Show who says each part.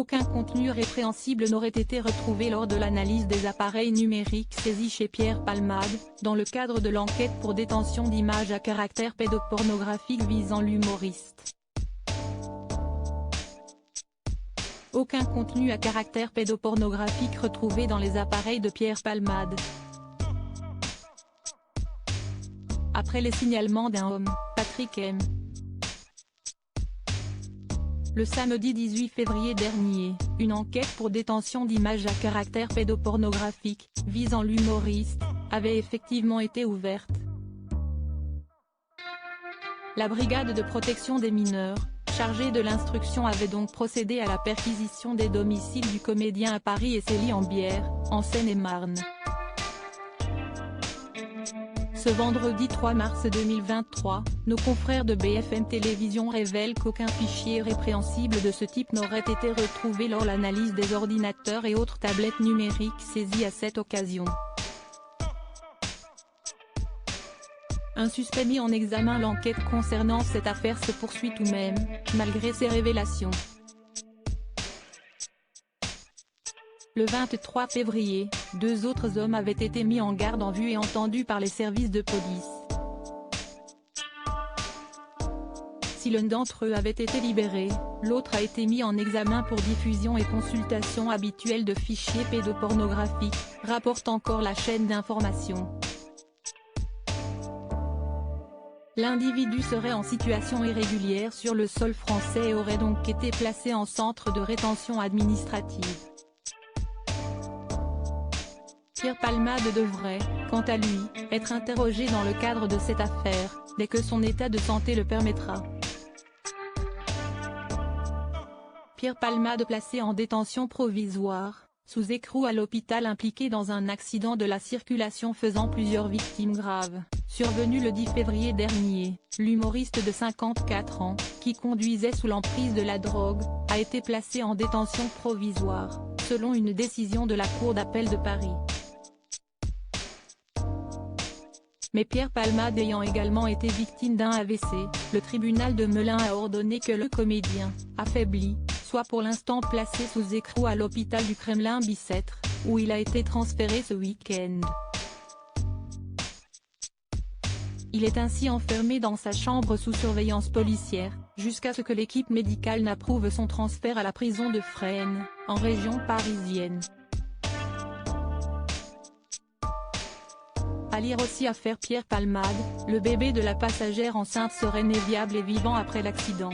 Speaker 1: Aucun contenu répréhensible n'aurait été retrouvé lors de l'analyse des appareils numériques saisis chez Pierre Palmade, dans le cadre de l'enquête pour détention d'images à caractère pédopornographique visant l'humoriste. Aucun contenu à caractère pédopornographique retrouvé dans les appareils de Pierre Palmade. Après les signalements d'un homme, Patrick M. Le samedi 18 février dernier, une enquête pour détention d'images à caractère pédopornographique, visant l'humoriste, avait effectivement été ouverte. La brigade de protection des mineurs, chargée de l'instruction, avait donc procédé à la perquisition des domiciles du comédien à Paris et Célie-en-Bière, en Seine-et-Marne. Ce vendredi 3 mars 2023, nos confrères de BFM Télévision révèlent qu'aucun fichier répréhensible de ce type n'aurait été retrouvé lors l'analyse des ordinateurs et autres tablettes numériques saisis à cette occasion. Un suspect mis en examen. L'enquête concernant cette affaire se poursuit tout de même, malgré ces révélations. Le 23 février, 2 autres hommes avaient été mis en garde en vue et entendus par les services de police. Si l'un d'entre eux avait été libéré, l'autre a été mis en examen pour diffusion et consultation habituelle de fichiers pédopornographiques, rapporte encore la chaîne d'information. L'individu serait en situation irrégulière sur le sol français et aurait donc été placé en centre de rétention administrative. Pierre Palmade devrait, quant à lui, être interrogé dans le cadre de cette affaire, dès que son état de santé le permettra. Pierre Palmade placé en détention provisoire, sous écrou à l'hôpital impliqué dans un accident de la circulation faisant plusieurs victimes graves, survenu le 10 février dernier. L'humoriste de 54 ans, qui conduisait sous l'emprise de la drogue, a été placé en détention provisoire, selon une décision de la Cour d'appel de Paris. Mais Pierre Palmade ayant également été victime d'un AVC, le tribunal de Melun a ordonné que le comédien, affaibli, soit pour l'instant placé sous écrou à l'hôpital du Kremlin-Bicêtre, où il a été transféré ce week-end. Il est ainsi enfermé dans sa chambre sous surveillance policière, jusqu'à ce que l'équipe médicale n'approuve son transfert à la prison de Fresnes, en région parisienne. À lire aussi affaire Pierre Palmade, le bébé de la passagère enceinte serait né viable et vivant après l'accident.